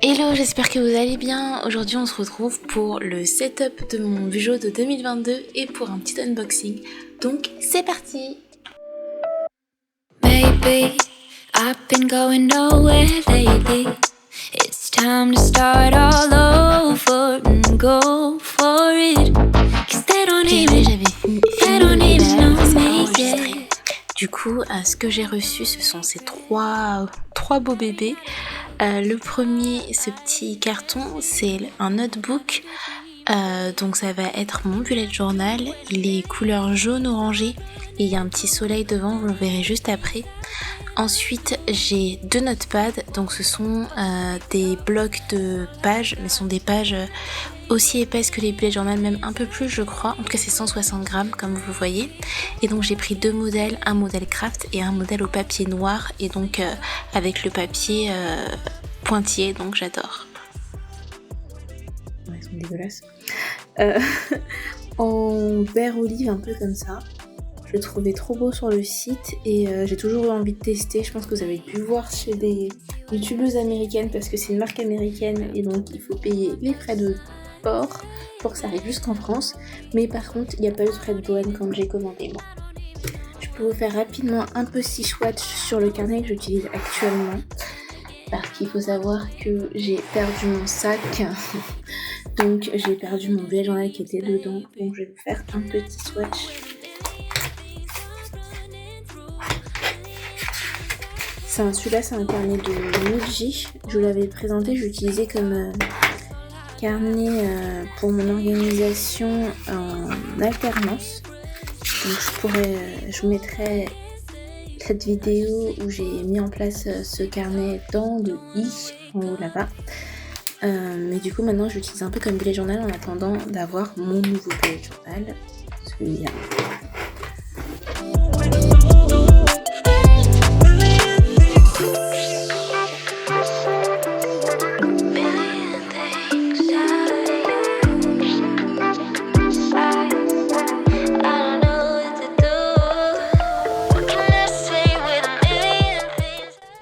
Hello, j'espère que vous allez bien. Aujourd'hui on se retrouve pour le setup de mon Bujo de 2022 et pour un petit unboxing. Donc c'est parti. Maybe I've been going nowhere lately. It's time to start all over and go for it. 'Cause they don't even know me yet. Du coup, ce que j'ai reçu, ce sont ces trois beaux bébés. Le premier, ce petit carton, c'est un notebook. Donc ça va être mon bullet journal, les couleurs jaune orangé et il y a un petit soleil devant, vous le verrez juste après. Ensuite j'ai 2 notepads, donc ce sont des blocs de pages, mais ce sont des pages aussi épaisses que les bullet journal, même un peu plus je crois, en tout cas c'est 160 grammes comme vous le voyez. Et donc j'ai pris 2 modèles, un modèle craft et un modèle au papier noir et donc avec le papier pointillé, donc j'adore. Ouais, ils sont dégueulasses. En vert olive un peu comme ça. Je le trouvais trop beau sur le site et j'ai toujours eu envie de tester. Je pense que vous avez pu voir chez des youtubeuses américaines parce que c'est une marque américaine et donc il faut payer les frais de port pour que ça arrive jusqu'en France. Mais par contre, il n'y a pas eu de frais de douane quand j'ai commandé moi. Je peux vous faire rapidement un petit swatch sur le carnet que j'utilise actuellement. Parce qu'il faut savoir que j'ai perdu mon sac. Donc j'ai perdu mon bullet journal qui était dedans. Donc je vais vous faire un petit swatch. Celui-là c'est un carnet de Muji. Je vous l'avais présenté, je l'utilisais comme carnet pour mon organisation en alternance. Donc je vous mettrai cette vidéo où j'ai mis en place ce carnet dans le i en haut là-bas. Mais du coup maintenant je l'utilise un peu comme bullet journal en attendant d'avoir mon nouveau bullet journal, celui-là.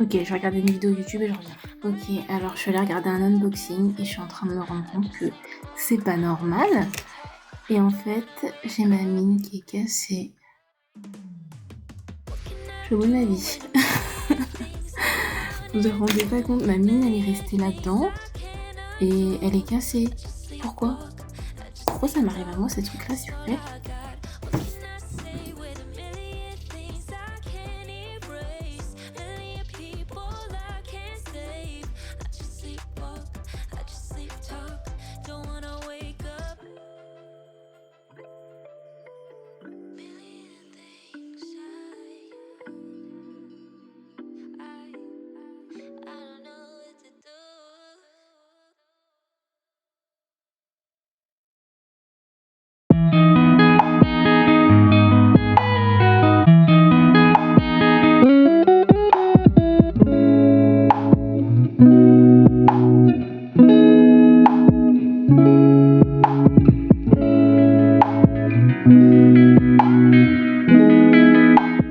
Ok, je vais regarder une vidéo YouTube et je reviens. Ok, alors je suis allée regarder un unboxing et je suis en train de me rendre compte que c'est pas normal. Et en fait, j'ai ma mine qui est cassée. Je veux ma vie. Vous vous rendez pas compte, ma mine elle est restée là-dedans et elle est cassée. Pourquoi ça m'arrive à moi ces trucs-là s'il vous plaît?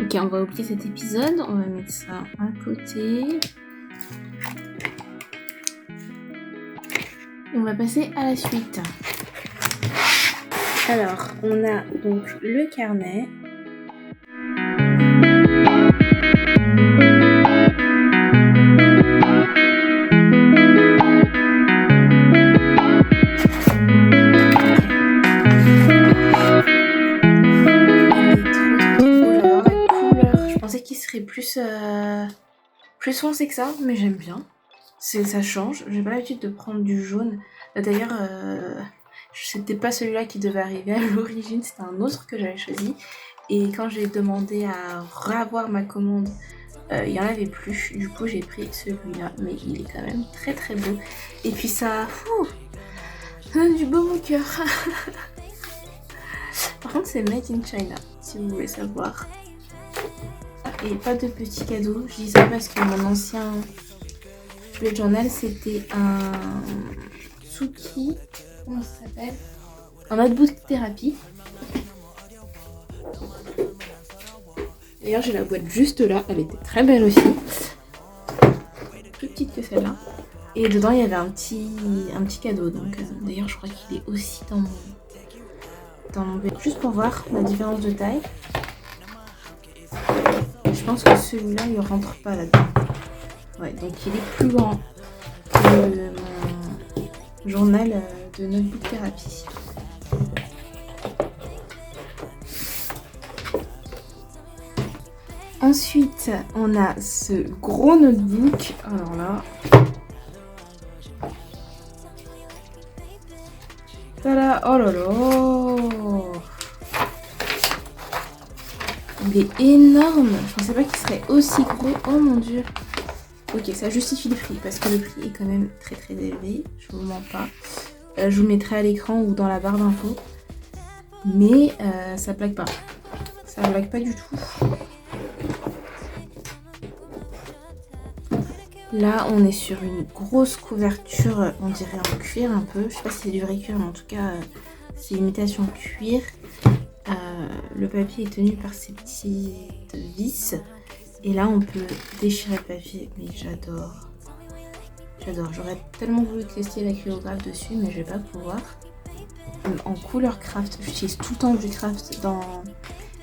Ok, on va oublier cet épisode, on va mettre ça à côté. Et on va passer à la suite. Alors, on a donc le carnet. Plus foncé que ça, mais j'aime bien. Ça change. J'ai pas l'habitude de prendre du jaune. D'ailleurs, c'était pas celui-là qui devait arriver à l'origine, c'était un autre que j'avais choisi. Et quand j'ai demandé à revoir ma commande, il y en avait plus. Du coup, j'ai pris celui-là, mais il est quand même très très beau. Et puis ça donne du baume au cœur. Par contre, c'est made in China, si vous voulez savoir. Et pas de petits cadeaux. Je dis ça parce que mon ancien bullet journal c'était un Tsuki, comment ça s'appelle, un notebook thérapie. D'ailleurs j'ai la boîte juste là, elle était très belle aussi. Plus petite que celle-là. Et dedans il y avait un petit cadeau, donc d'ailleurs je crois qu'il est aussi dans mon bébé. Juste pour voir la différence de taille. Je pense que celui-là il rentre pas là-dedans. Ouais, donc il est plus grand que mon journal de notebook thérapie. Ensuite, on a ce gros notebook. Alors là, tada, oh là là, il est énorme. Je pensais pas qu'il serait aussi gros. Oh mon dieu. Ok, ça justifie le prix parce que le prix est quand même très très élevé. Je vous mens pas. Je vous le mettrai à l'écran ou dans la barre d'infos. Mais ça blague pas. Ça blague pas du tout. Là, on est sur une grosse couverture, on dirait en cuir un peu. Je sais pas si c'est du vrai cuir, mais en tout cas, c'est imitation cuir. Le papier est tenu par ces petites vis. Et là, on peut déchirer le papier. Mais j'adore. J'adore. J'aurais tellement voulu tester l'acrylographe dessus, mais je vais pas pouvoir. En couleur craft, j'utilise tout le temps du craft dans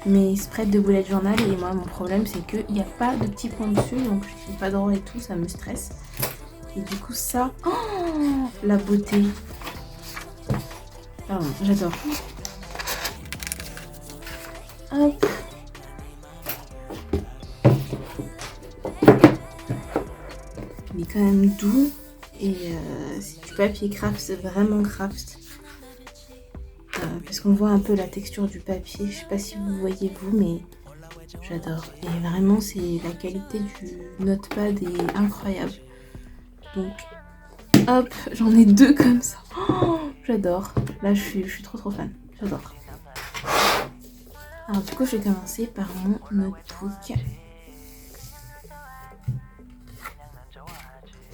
mes spreads de bullet journal. Et moi, mon problème, c'est qu'il n'y a pas de petits points dessus. Donc, je fais pas droit et tout, ça me stresse. Et du coup, ça... Oh, la beauté. Pardon, j'adore. Hop. Il est quand même doux. Et c'est du papier craft, c'est vraiment craft. Parce qu'on voit un peu la texture du papier. Je sais pas si vous voyez vous, mais j'adore. Et vraiment, c'est la qualité du notepad est incroyable. Donc, hop, j'en ai 2 comme ça. Oh, j'adore. Là, je suis trop fan. J'adore. Alors du coup, je vais commencer par mon notebook.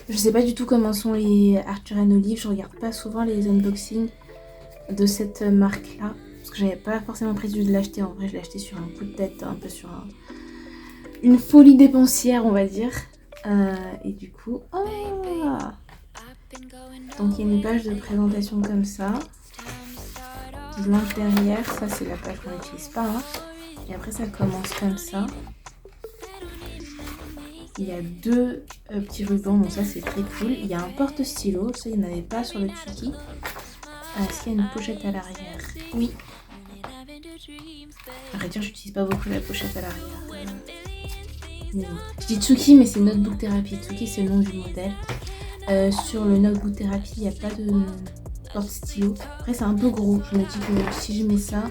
Je sais pas du tout comment sont les Arthur & Olive. Je regarde pas souvent les unboxings de cette marque là parce que j'avais pas forcément prévu de l'acheter. En vrai, je l'ai acheté sur un coup de tête, un peu sur une folie dépensière, on va dire. Et du coup, oh, donc il y a une page de présentation comme ça, blanche derrière. Ça, c'est la page qu'on n'utilise pas, hein. Et après, ça commence comme ça. Il y a 2 petits rubans, donc ça c'est très cool. Il y a un porte-stylo, ça il n'y en avait pas sur le Tsuki. Est-ce qu'il y a une pochette à l'arrière? Oui. À vrai dire, j'utilise pas beaucoup la pochette à l'arrière. Mais bon. Je dis Tsuki, mais c'est Notebook Therapy. Tsuki, c'est le nom du modèle. Sur le Notebook Therapy, il n'y a pas de porte-stylo. Après, c'est un peu gros. Je me dis que si je mets ça...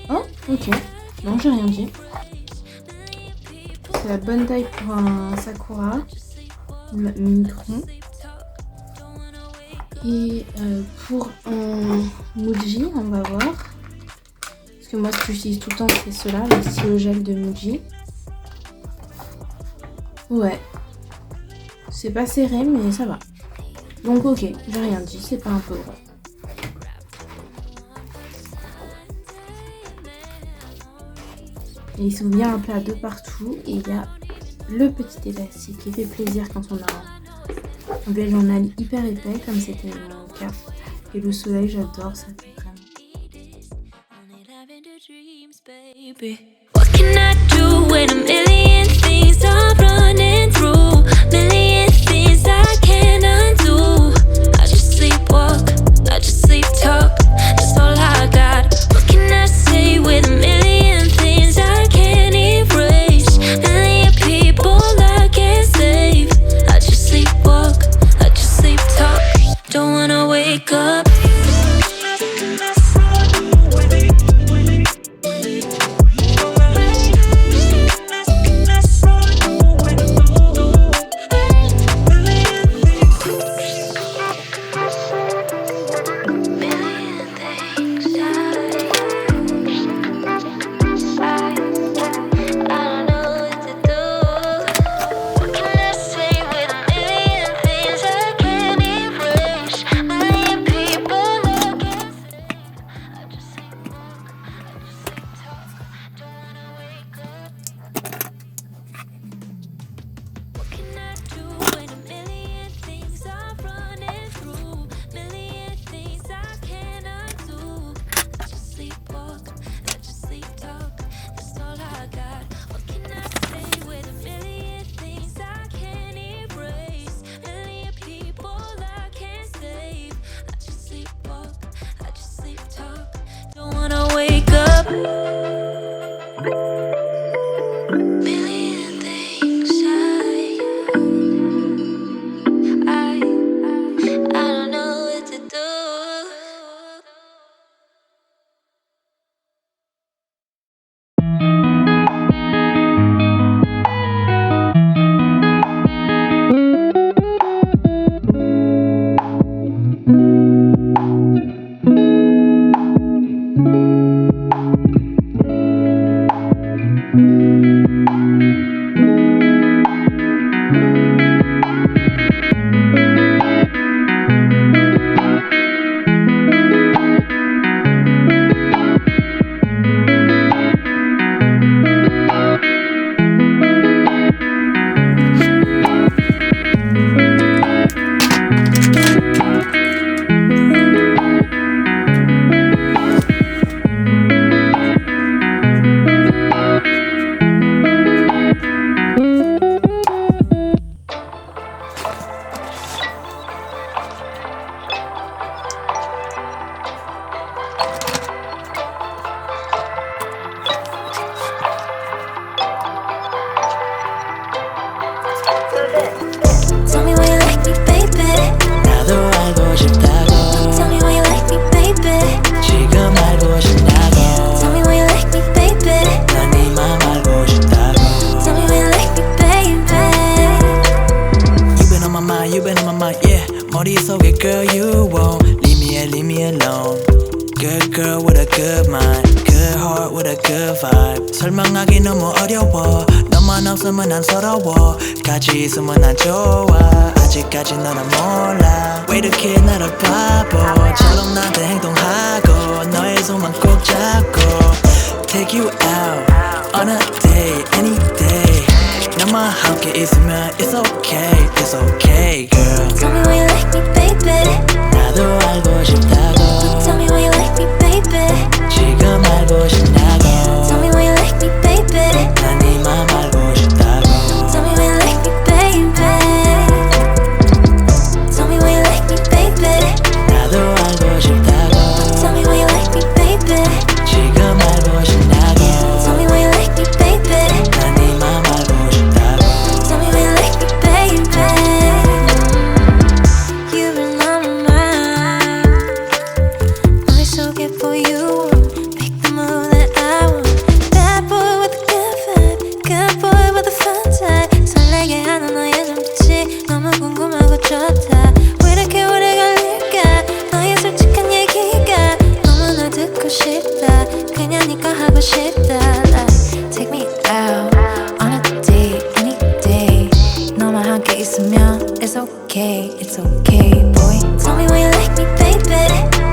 Oh, ok. Non, j'ai rien dit. C'est la bonne taille pour un Sakura Micron. Et pour un Muji, on va voir. Parce que moi, ce que j'utilise tout le temps, c'est ceux-là, le stylo gel de Muji. Ouais. C'est pas serré, mais ça va. Donc ok, j'ai rien dit, c'est pas un peu gros. Et il s'ouvre bien un peu à 2 partout. Et il y a le petit élastique qui fait plaisir quand on a un bullet journal hyper épais, comme c'était mon cas. Et le soleil, j'adore, ça fait vraiment. What can I do when a million things are running through? Million things I can't undo. I just sleepwalk, I just sleep talk. That's all I got. What can I say with a million things I can't erase? Million people I can't save. I just sleepwalk, I just sleep talk. Don't wanna wake up. you've been in my mind, yeah. 머릿속에 girl, you won't leave me alone. Good girl with a good mind, good heart with a good vibe. 설명하기 너무 어려워. 너만 없으면 난 서러워. 같이 있으면 난 좋아. 아직까지 너는 몰라. 왜 이렇게 나를 바보처럼 나한테 행동하고 너의 손만 꼭 잡고 Take you out on a day, any day. 너만 함께 있으면 it's okay, it's okay, girl. Tell me why you like me, baby. 나도 알고 싶다고. Tell me why you like me, baby. 지금 알고 싶다고. Tell me why you like me, baby. 난 네 맘 알고 싶다고. Tell me why you like me, baby. Tell me why you like me, baby. 나도 알고 싶다고. Tell me why you like me, baby. 지금 알고 싶다고. Tell me why you like me, baby. 난 네 맘 알고 싶다고. Tell me why you like me, baby. You've been on my mind. 머릿속에 보여. Pick the move that I want. Bad boy with a good vibe. Good boy with a fun time. 설레게 하는 너의 눈빛이 너무 궁금하고 좋다. 왜 이렇게 오래 걸릴까? 너의 솔직한 얘기가 너무나 듣고 싶다. 그냥 네가 하고 싶다. Like, take me out on a date, any day. 너만 함께 있으면 it's okay, it's okay, boy. Tell me why you like me, baby.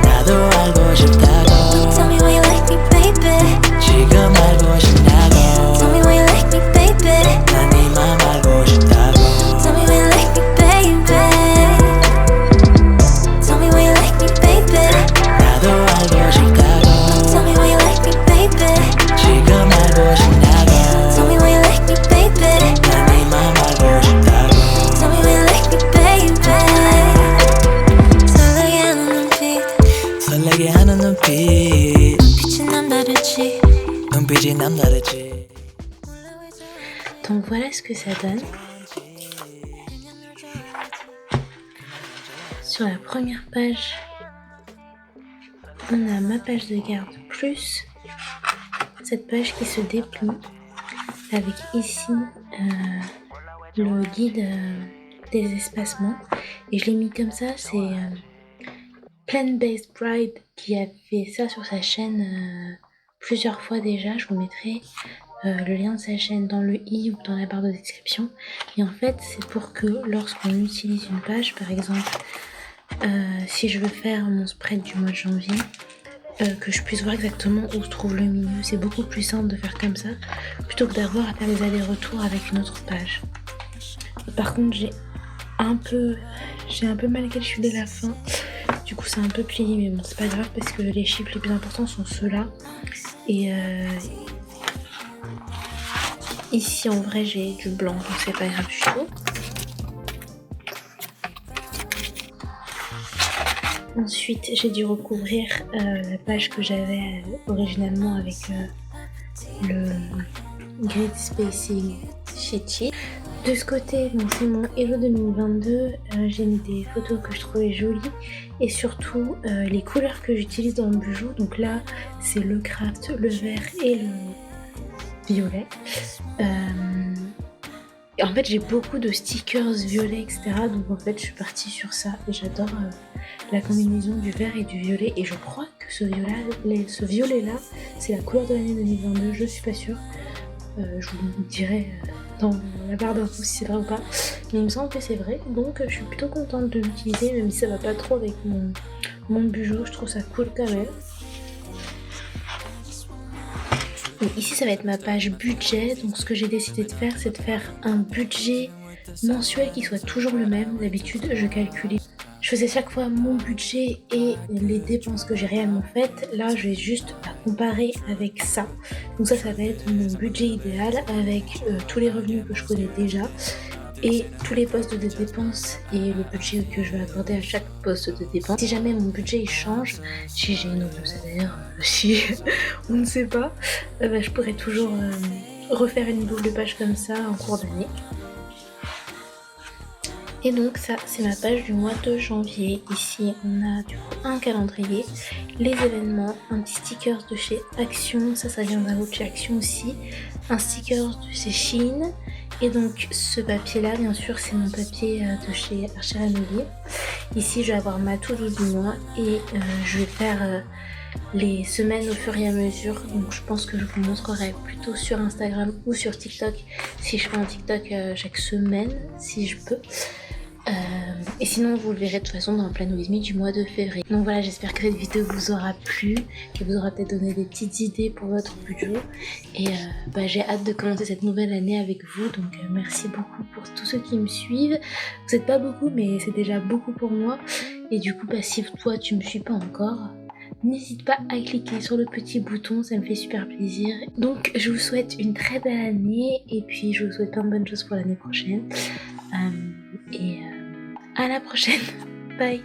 나도 알고 싶다고. Tell me why you like me, baby. 지금 알고 싶다고. Tell me why you like me, baby. 난 네 맘 알고 싶다고. Tell me why you like me, baby. Tell me why you like me, baby. 나도 알고 싶다고. Tell me why you like me, baby. 지금 알고 싶다고. Tell me why you like me, baby. 난 네 맘 알고 싶다고. Tell me why you like me, baby. 설레게 하는 눈빛, 설레게 하는 눈빛. 빛이 남다르지. 눈빛이 남다르지. Donc voilà ce que ça donne. Sur la première page, on a ma page de garde plus cette page qui se déplie avec ici le guide des espacements. Et je l'ai mis comme ça, c'est Plant-Based Bride qui a fait ça sur sa chaîne plusieurs fois déjà. Je vous mettrai le lien de sa chaîne dans le i ou dans la barre de description. Et en fait, c'est pour que lorsqu'on utilise une page, par exemple, si je veux faire mon spread du mois de janvier, que je puisse voir exactement où se trouve le milieu. C'est beaucoup plus simple de faire comme ça, plutôt que d'avoir à faire des allers-retours avec une autre page. Par contre, j'ai un peu mal calculé la fin. Du coup, c'est un peu plié, mais bon, c'est pas grave parce que les chiffres les plus importants sont ceux-là. Et ici, en vrai, j'ai du blanc, donc c'est pas grave du tout. Ensuite, j'ai dû recouvrir la page que j'avais originalement avec le Grid Spacing Sheet. De ce côté, donc c'est mon Hello 2022, j'ai mis des photos que je trouvais jolies et surtout les couleurs que j'utilise dans le bijou. Donc là, c'est le craft, le vert et le violet. Et en fait, j'ai beaucoup de stickers violets, etc. Donc en fait, je suis partie sur ça et j'adore la combinaison du vert et du violet. Et je crois que ce violet-là, c'est la couleur de l'année 2022, je suis pas sûre. Je vous dirai dans la barre d'infos si c'est vrai ou pas. Mais il me semble que c'est vrai, donc je suis plutôt contente de l'utiliser, même si ça va pas trop avec mon bijou, je trouve ça cool quand même. Donc ici ça va être ma page budget, donc ce que j'ai décidé de faire, c'est de faire un budget mensuel qui soit toujours le même. D'habitude je calculais, je faisais chaque fois mon budget et les dépenses que j'ai réellement faites. Là je vais juste comparer avec ça. Donc ça va être mon budget idéal avec tous les revenus que je connais déjà et tous les postes de dépenses et le budget que je vais accorder à chaque poste de dépense. Si jamais mon budget il change, si j'ai une augmentation de salaire, si on ne sait pas, je pourrais toujours refaire une double page comme ça en cours d'année. Et donc ça c'est ma page du mois de janvier. Ici on a du coup un calendrier, les événements, un petit sticker de chez Action, ça viendra de chez Action aussi, un sticker de chez Shein Et donc ce papier là bien sûr c'est mon papier de chez Archer Immobilier. Ici je vais avoir ma to-do du mois et je vais faire les semaines au fur et à mesure. Donc je pense que je vous montrerai plutôt sur Instagram ou sur TikTok si je fais un TikTok chaque semaine si je peux. Et sinon vous le verrez de toute façon dans Plan With Me du mois de février. Donc voilà, j'espère que cette vidéo vous aura plu, qu'elle vous aura peut-être donné des petites idées pour votre budget. Et j'ai hâte de commencer cette nouvelle année avec vous. Donc merci beaucoup pour tous ceux qui me suivent. Vous n'êtes pas beaucoup mais c'est déjà beaucoup pour moi. Et du coup si toi tu me suis pas encore, n'hésite pas à cliquer sur le petit bouton, ça me fait super plaisir. Donc je vous souhaite une très belle année et puis je vous souhaite plein de bonnes choses pour l'année prochaine. À la prochaine. Bye.